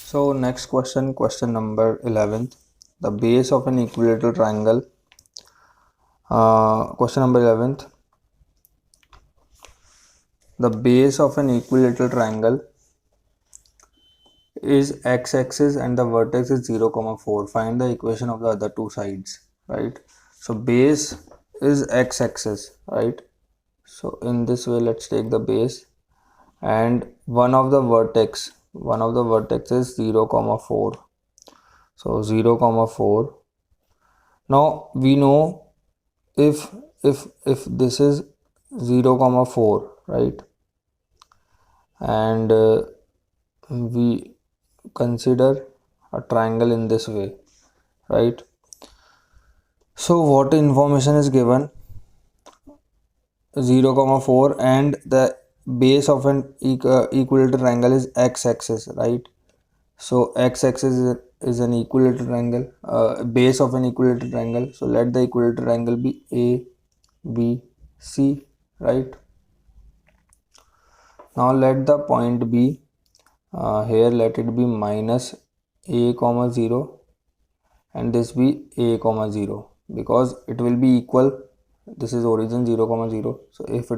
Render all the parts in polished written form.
So next question, question number 11th. The base of an equilateral triangle. Question number 11th. The base of an equilateral triangle is x-axis and the vertex is 0, 4. Find the equation of the other two sides, right? So base is x-axis, right? So in this way, let's take the base and one of the vertex is 0, 4. So 0, 4. Now we know if this is 0, 4, right, and we consider a triangle in this way, right? So what information is given? 0, 4 and the base of an equilateral triangle is x-axis, right? So x-axis is an equilateral triangle, base of an equilateral triangle. So let the equilateral triangle be A, B, C, right? Now let the point be here, let it be minus a comma 0 and this be a comma 0 because it will be equal. This is origin 0, 0. So if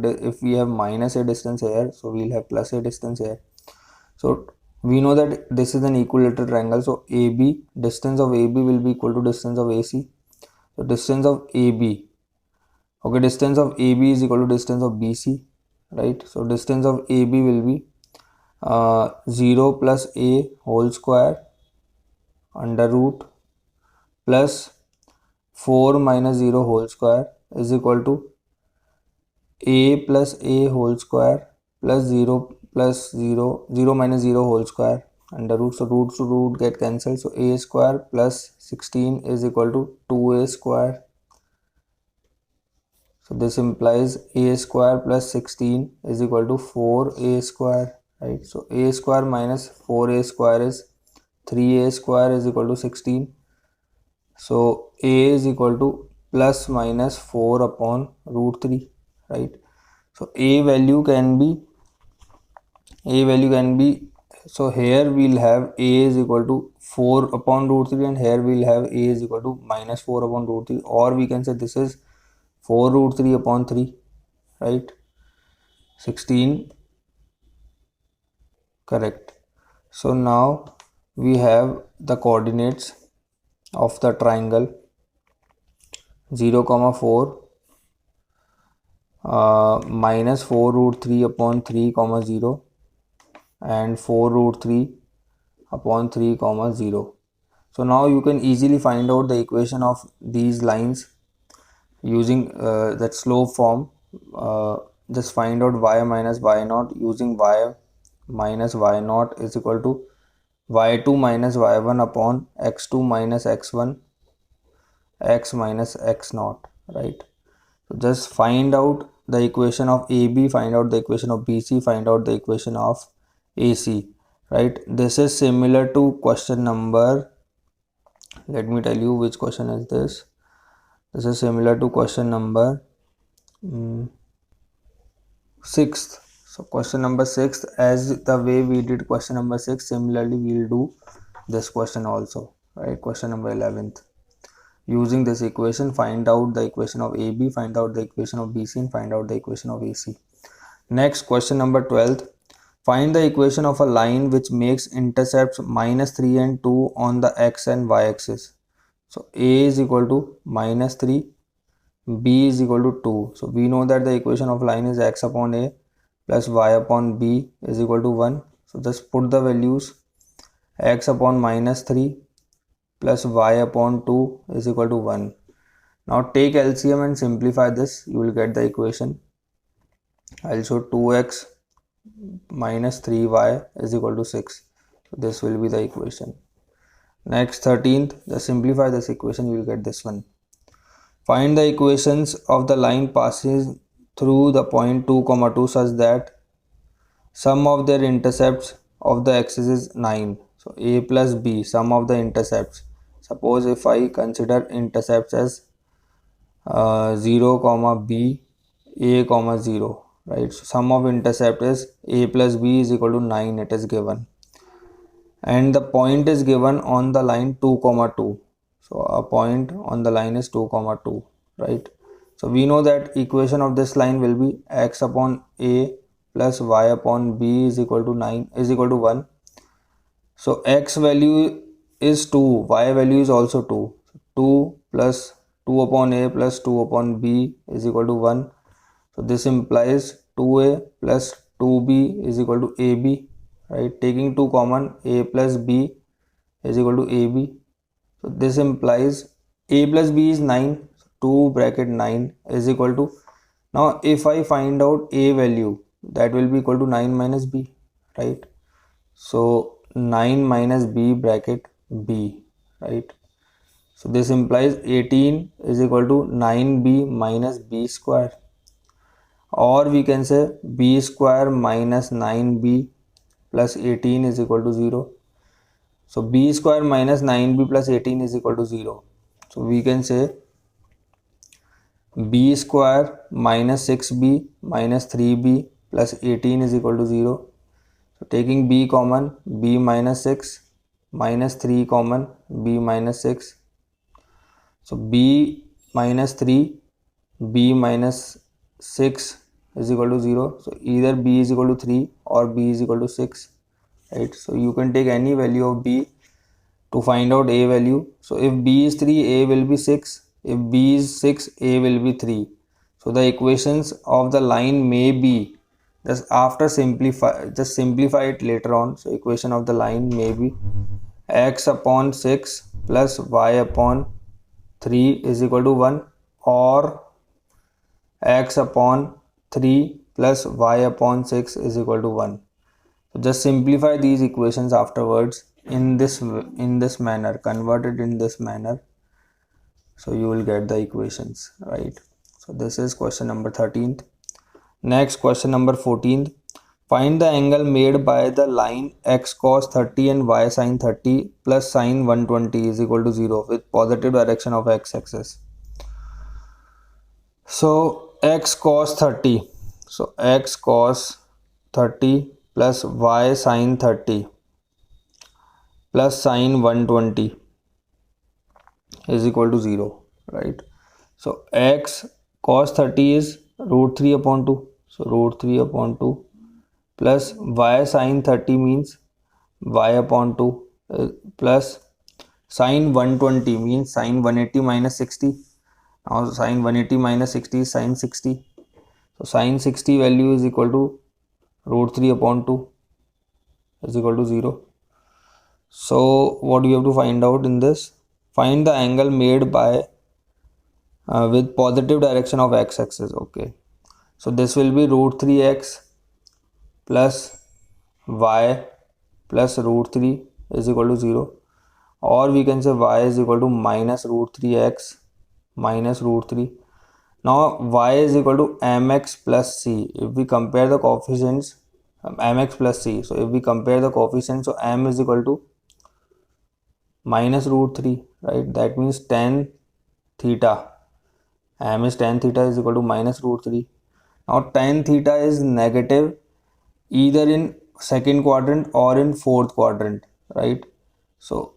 we have minus a distance here, so we'll have plus a distance here. So we know that this is an equilateral triangle. So AB, distance of AB will be equal to distance of AC. So distance of AB, okay, distance of AB is equal to distance of BC, right? So distance of AB will be 0 plus a whole square under root plus 4 minus 0 whole square is equal to a plus a whole square plus 0 plus 0 minus 0 whole square under root. So root to root get cancelled. So a square plus 16 is equal to 2a square. So this implies a square plus 16 is equal to 4a square, right? So a square minus 4a square is 3a square is equal to 16. So a is equal to plus minus 4 upon root 3, right? So a value can be, so here we'll have a is equal to 4 upon root 3 and here we'll have a is equal to minus 4 upon root 3, or we can say this is 4 root 3 upon 3, right? 16, correct. So now we have the coordinates of the triangle 0, 4 minus 4 root 3 upon 3 comma 0 and 4 root 3 upon 3 comma 0. So now you can easily find out the equation of these lines using that slope form. Just find out y minus y naught using y minus y naught is equal to y2 minus y1 upon x2 minus x1 x minus x naught, right? So just find out the equation of AB, find out the equation of BC, find out the equation of AC, right? This is similar to question number, let me tell you which question is this. This is similar to question number 6th. So question number 6th, as the way we did question number 6, similarly we'll do this question also, right? Question number 11th. Using this equation, find out the equation of AB, find out the equation of BC and find out the equation of AC. Next, question number 12th. Find the equation of a line which makes intercepts minus 3 and 2 on the x and y axis. So A is equal to minus 3, B is equal to 2. So we know that the equation of line is x upon A plus y upon B is equal to 1. So just put the values. X upon minus 3 plus y upon 2 is equal to 1. Now take LCM and simplify this. You will get the equation. I'll show 2x minus 3y is equal to 6. So this will be the equation. Next, 13th, just simplify this equation, you will get this one. Find the equations of the line passing through the point 2, 2 such that sum of their intercepts of the axis is 9. So A plus B, sum of the intercepts. Suppose if I consider intercepts as 0, B, A, 0, right? So sum of intercept is A plus B is equal to 9, it is given. and the point is given on the line 2, 2. So a point on the line is 2, 2, right? So we know that equation of this line will be x upon a plus y upon b is equal to 1. So x value is 2, y value is also 2. 2 plus 2 upon a plus 2 upon b is equal to 1. So this implies 2a plus 2b is equal to ab, right? Taking 2 common, a plus b is equal to ab. So this implies a plus b is 9. 2 bracket 9 is equal to, now if I find out a value, that will be equal to 9 minus b, right? So 9 minus b bracket b, right? So this implies 18 is equal to 9b minus b square, or we can say b square minus 9b plus 18 is equal to 0. So b square minus 9b plus 18 is equal to 0. So we can say b square minus 6b minus 3b plus 18 is equal to 0. So taking b common, b minus 6 minus 3 common, b minus 6. So b minus 3, b minus 6 is equal to 0. So either b is equal to 3 or b is equal to 6, right? So you can take any value of b to find out a value. So if b is 3, a will be 6. If b is 6, a will be 3. So the equations of the line may be, just simplify it later on. So equation of the line may be x upon 6 plus y upon 3 is equal to 1, or x upon 3 plus y upon 6 is equal to 1. So just simplify these equations afterwards in this manner, convert it in this manner, so you will get the equations, right? So this is question number 13th. Next, question number 14th. Find the angle made by the line x cos 30 and y sin 30 plus sin 120 is equal to 0 with positive direction of x-axis. So x cos 30. So x cos 30 plus y sin 30 plus sin 120 is equal to 0, right? So x cos 30 is root 3 upon 2. So root 3 upon 2 plus y sin 30 means y upon 2 plus sin 120 means sin 180 minus 60. Now sin 180 minus 60 is sin 60. So sin 60 value is equal to root 3 upon 2 is equal to 0. So what you have to find out in this? Find the angle made by with positive direction of x-axis. Okay. So this will be root 3x plus y plus root 3 is equal to 0, or we can say y is equal to minus root 3x minus root 3. Now y is equal to mx plus c. If we compare the coefficients, mx plus c. So if we compare the coefficients, so m is equal to minus root 3, right? That means tan theta. M is tan theta is equal to minus root 3. Now tan theta is negative either in second quadrant or in fourth quadrant, right? So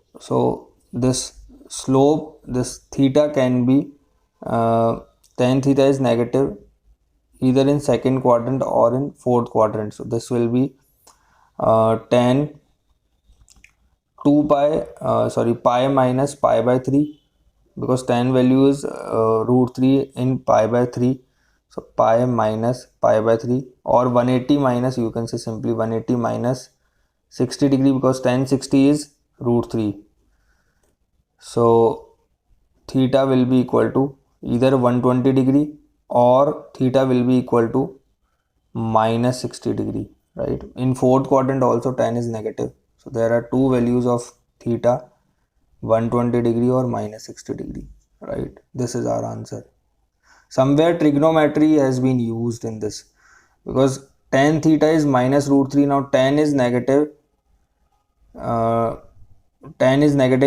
this slope, this theta can be tan theta is negative either in second quadrant or in fourth quadrant. So this will be tan pi minus pi by 3, because tan value is root 3 in pi by 3. So pi minus pi by 3, or 180 minus, you can say simply 180 minus 60 degree, because tan 60 is root 3. So theta will be equal to either 120 degree or theta will be equal to minus 60 degree, right? In fourth quadrant also tan is negative. So there are two values of theta, 120 degree or minus 60 degree, right? This is our answer. Somewhere trigonometry has been used in this, because tan theta is minus root 3. Now tan is negative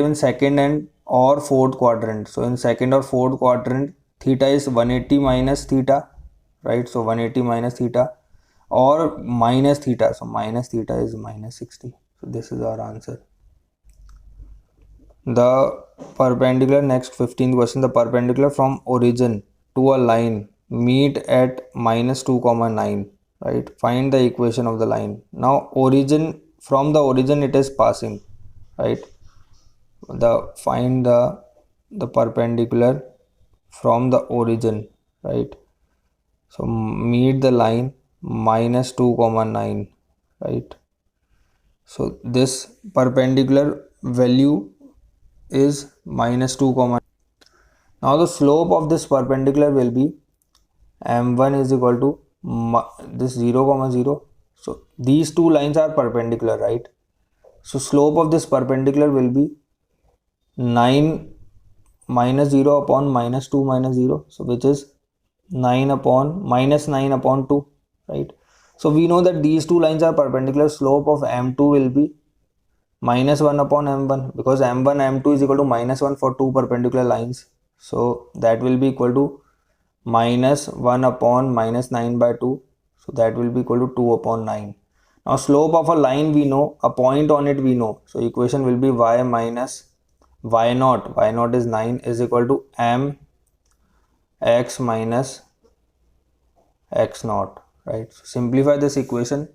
in second and or fourth quadrant. So in second or fourth quadrant, theta is 180 minus theta, right? So 180 minus theta or minus theta. So minus theta is minus 60. So So this is our answer. The perpendicular, next 15th question, the perpendicular from origin to a line meet at -2, 9, right? Find the equation of the line. Now origin, from the origin it is passing, right? Find the perpendicular from the origin, right? So meet the line -2, 9, right? So this perpendicular value is -2, now the slope of this perpendicular will be m1 is equal to this 0, 0. So these two lines are perpendicular, right? So slope of this perpendicular will be 9 minus 0 upon -2 minus 0, so which is 9 upon -9 upon 2, right? So we know that these two lines are perpendicular. Slope of m2 will be -1 upon m1, because m1 m2 is equal to -1 for two perpendicular lines, so that will be equal to -1 upon -9 by 2, so that will be equal to 2 upon 9. Now slope of a line we know, a point on it we know, so equation will be y minus y naught is 9 is equal to m x minus x naught, right? So simplify this equation,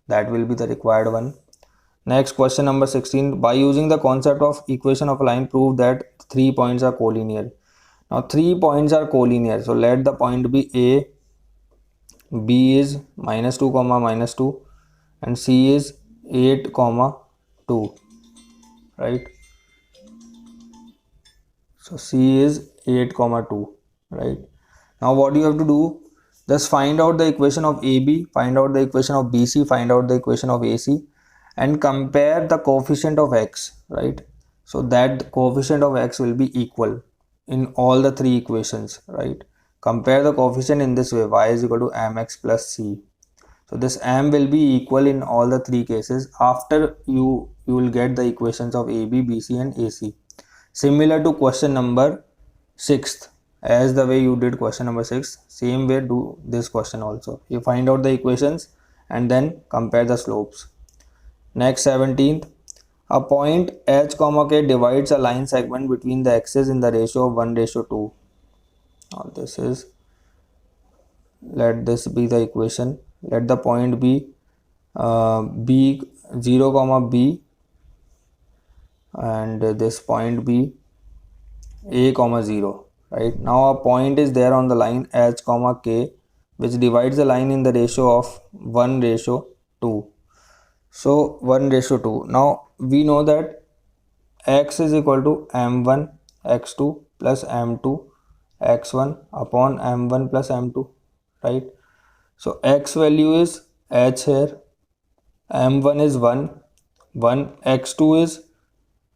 that will be the required one. Next, question number 16, by using the concept of equation of a line, prove that 3 points are collinear. Now 3 points are collinear, so let the point be A, B is -2, -2, and C is 8, 2, right? So C is 8, 2, right? Now what you have to do, just find out the equation of AB, find out the equation of BC, find out the equation of AC, and compare the coefficient of x, right? So that coefficient of x will be equal in all the three equations, right? Compare the coefficient in this way, y is equal to mx plus c. So this m will be equal in all the three cases. After you will get the equations of AB, BC and AC. Similar to question number 6, as the way you did question number 6, same way do this question also. You find out the equations and then compare the slopes. Next, 17th, a point h, k divides a line segment between the axes in the ratio of 1:2. Now this is, let this be the equation. Let the point be b 0, b, and this point be a, 0, right? Now a point is there on the line h, k, which divides the line in the ratio of 1:2. So 1:2. Now we know that x is equal to m1 x2 plus m2 x1 upon m1 plus m2, right? So x value is h here, m1 is 1, x2 is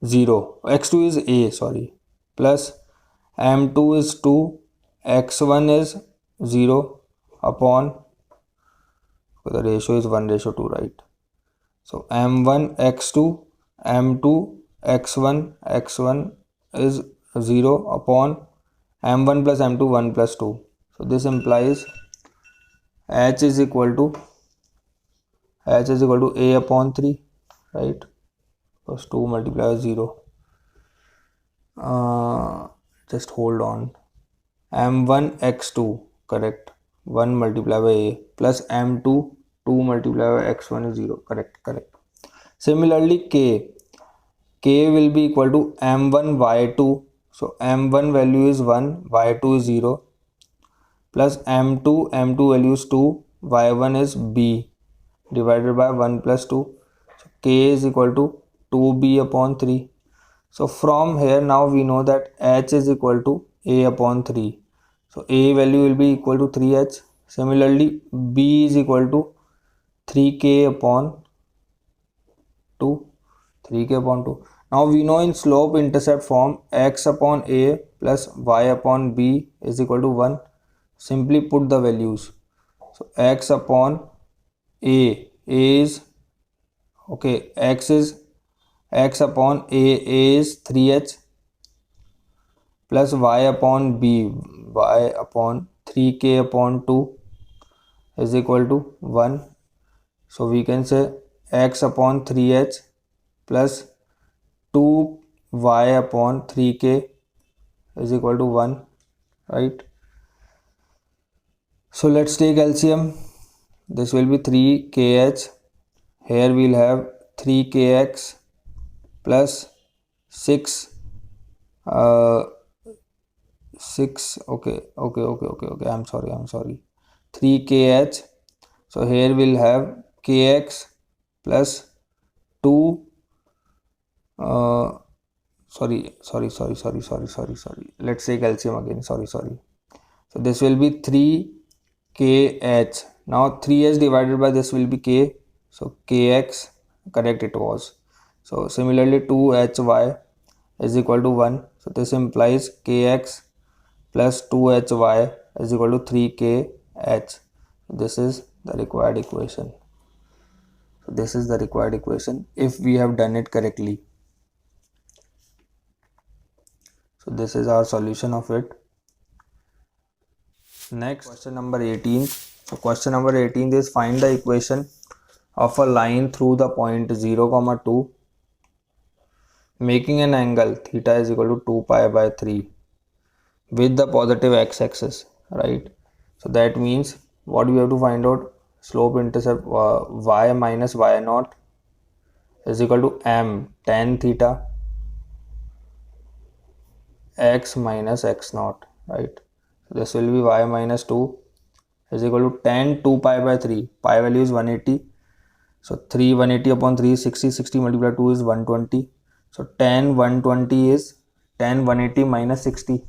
0, x2 is a, sorry, plus m2 is 2, x1 is 0 upon, so the ratio is 1:2, right? So m1 x2, m2 x1 is 0 upon m1 plus m2 1 plus 2. So this implies h is equal to a upon 3, right? Because 2 multiplied 0. Just hold on. m1 x2, correct, 1 multiplied by a, plus m2 2 multiplied by x1 is 0, correct. Similarly, k will be equal to m1 y2, so m1 value is 1, y2 is 0, plus m2 value is 2, y1 is b, divided by 1 plus 2, so k is equal to 2b upon 3. So from here now we know that h is equal to a upon 3, so a value will be equal to 3h. Similarly, b is equal to 3k upon 2, 3k upon 2. Now we know in slope intercept form x upon a plus y upon b is equal to 1. Simply put the values. So x upon a is, okay, x upon a is 3h, plus y upon b, y upon 3k upon 2 is equal to 1. So we can say x upon 3h plus 2y upon 3k is equal to 1, right? So let's take LCM. This will be 3kh. Here we'll have 3kx plus 6 6 okay, I'm sorry, 3kh. So here we'll have kx plus 2 sorry, let's take LCM again. Sorry. So this will be 3kh. Now 3h divided by this will be k, so kx, correct it was. So similarly 2hy is equal to 1, so this implies kx plus 2hy is equal to 3kh. This is the required equation. So this is the required equation if we have done it correctly. So this is our solution of it. Next, question number 18. So question number 18 is find the equation of a line through the point 0, 2 making an angle theta is equal to 2 pi by 3 with the positive x-axis, right? So that means what we have to find out, slope intercept y minus y naught is equal to m tan theta x minus x naught, right? So this will be y minus 2 is equal to tan 2 pi by 3. Pi value is 180. So 180 upon 3 is 60. 60 multiplied 2 is 120. So tan 120 is tan 180 minus 60,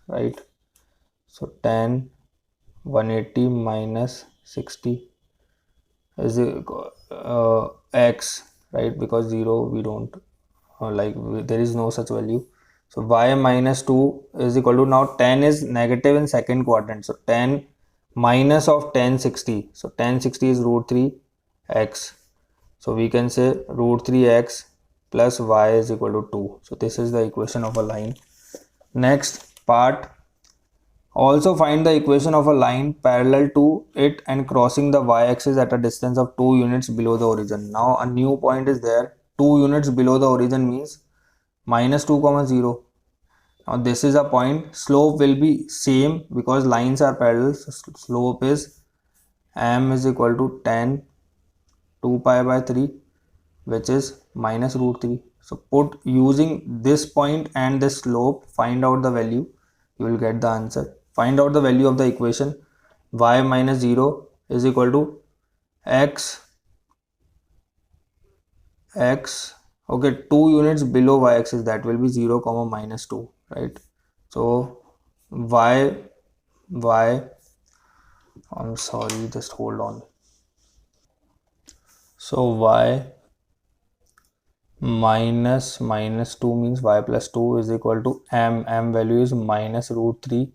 right? So tan 180 minus 60 is x, right? Because 0 we don't there is no such value. So y minus 2 is equal to, now tan is negative in second quadrant, so tan minus of tan 60, so tan 60 is root 3 x, so we can say root 3 x plus y is equal to 2. So this is the equation of a line. Next part, also find the equation of a line parallel to it and crossing the y-axis at a distance of 2 units below the origin. Now a new point is there, 2 units below the origin means minus 2, 0. Now this is a point, slope will be same because lines are parallel, so slope is m is equal to tan 2 pi by 3, which is minus root 3. So put using this point and this slope, find out the value, you will get the answer. Find out the value of the equation. Y minus 0 is equal to x, okay, 2 units below y-axis, that will be 0, minus 2, right? So y, I'm sorry, just hold on. So y minus 2 means y plus 2 is equal to m value is minus root 3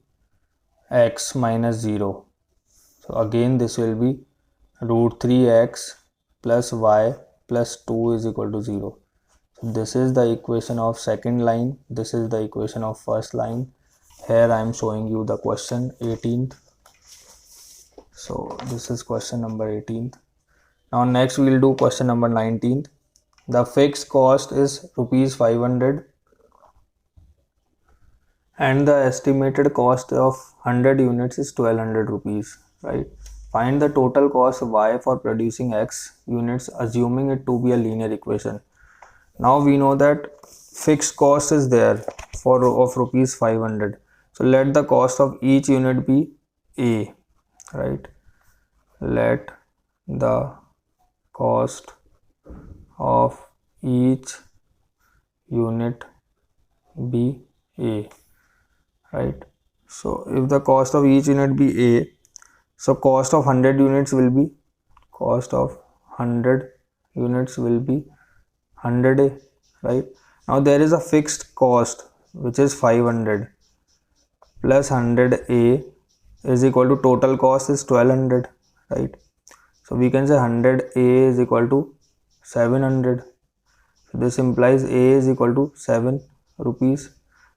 x minus 0. So again this will be root 3x plus y plus 2 is equal to 0. So this is the equation of second line, this is the equation of first line. Here I am showing you the question 18th. So this is question number 18th. Now next we will do question number 19th. The fixed cost is rupees 500 and the estimated cost of 100 units is 1200 rupees, right? Find the total cost y for producing x units assuming it to be a linear equation. Now we know that fixed cost is there of rupees 500. So let the cost of each unit be a, right? Let the cost of each unit be a, right? So if the cost of each unit be a, so cost of 100 units will be 100 a, right? Now there is a fixed cost which is 500 plus 100 a is equal to total cost is 1200, right? So we can say 100 a is equal to 700. So this implies a is equal to 7 rupees.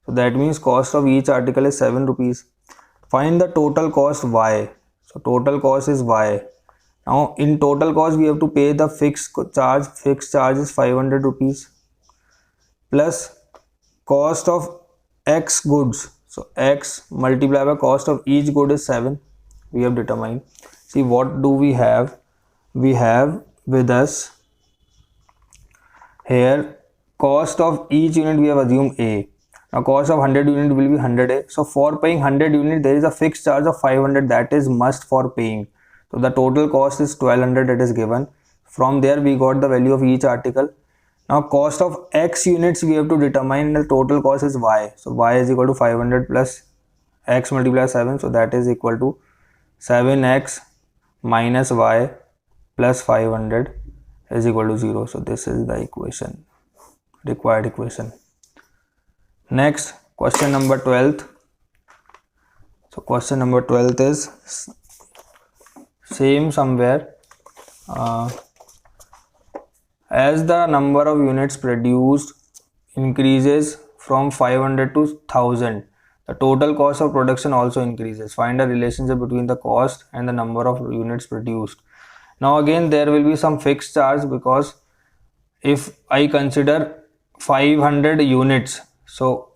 So that means cost of each article is 7 rupees. Find the total cost y. So total cost is y. Now in total cost we have to pay the fixed charge is 500 rupees plus cost of x goods. So x multiplied by cost of each good is 7. We have determined. See, what do we have? We have with us here cost of each unit we have assumed A. Now cost of 100 unit will be 100A. So for paying 100 unit there is a fixed charge of 500 that is must for paying. So the total cost is 1200 that is given. From there we got the value of each article. Now cost of x units we have to determine, the total cost is y. So y is equal to 500 plus x multiplied 7. So that is equal to 7x minus y plus 500 is equal to 0. So this is the equation, required equation. Next, question number 12th. So question number 12th is same somewhere. As the number of units produced increases from 500 to 1000, the total cost of production also increases. Find a relationship between the cost and the number of units produced. Now again there will be some fixed charge, because if I consider 500 units, so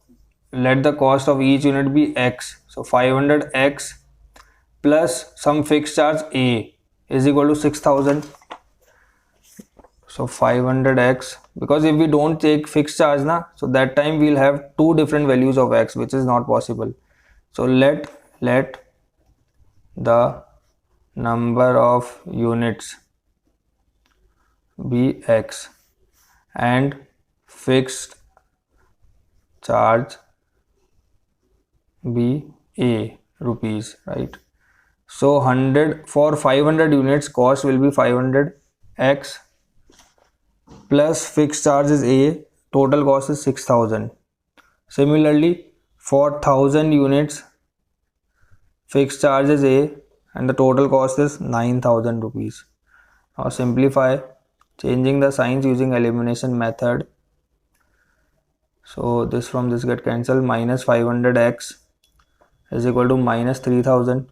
let the cost of each unit be x. So 500x plus some fixed charge A is equal to 6000. So 500x, because if we don't take fixed charge na, so that time we'll have two different values of x, which is not possible. So let the number of units be x and fixed charge be A rupees, right? So 100 for 500 units cost will be 500x plus fixed charge is A, total cost is 6000. Similarly, for 1000 units fixed charge is A and the total cost is 9000 rupees. Now simplify, changing the signs using elimination method. So this from this get cancelled. Minus 500x is equal to minus 3000.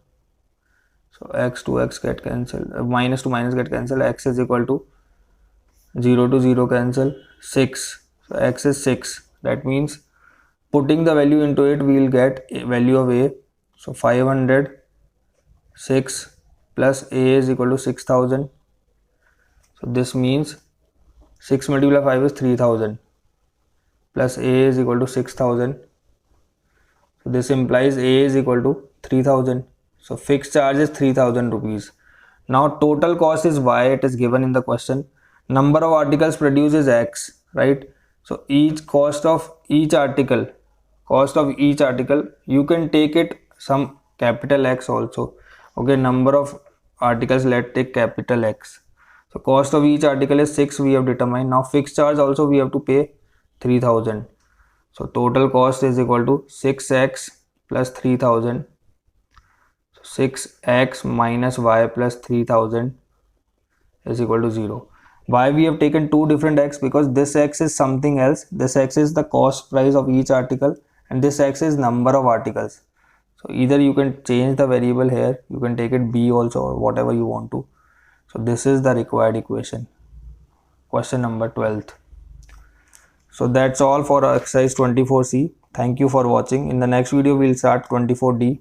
So x to x get cancelled, minus to minus get cancelled. X is equal to 0 to 0 cancel, 6. So x is 6. That means putting the value into it, we will get a value of A. So 500 6 plus A is equal to 6000. So this means 6 multiplied 5 is 3000 plus A is equal to 6000. So this implies A is equal to 3000. So fixed charge is 3000 rupees. Now total cost is Y, it is given in the question. Number of articles produced is X, right? So each cost of each article, you can take it some capital X also. Okay, number of articles, let's take capital X. So cost of each article is 6, we have determined. Now fixed charge also we have to pay 3000. So total cost is equal to 6x plus 3000. So 6x minus y plus 3000 is equal to 0. Why we have taken two different x? Because this x is something else. This x is the cost price of each article and this x is number of articles. So either you can change the variable here, you can take it b also, or whatever you want to. So this is the required equation. Question number 12th. So that's all for exercise 24C. Thank you for watching. In the next video we'll start 24D.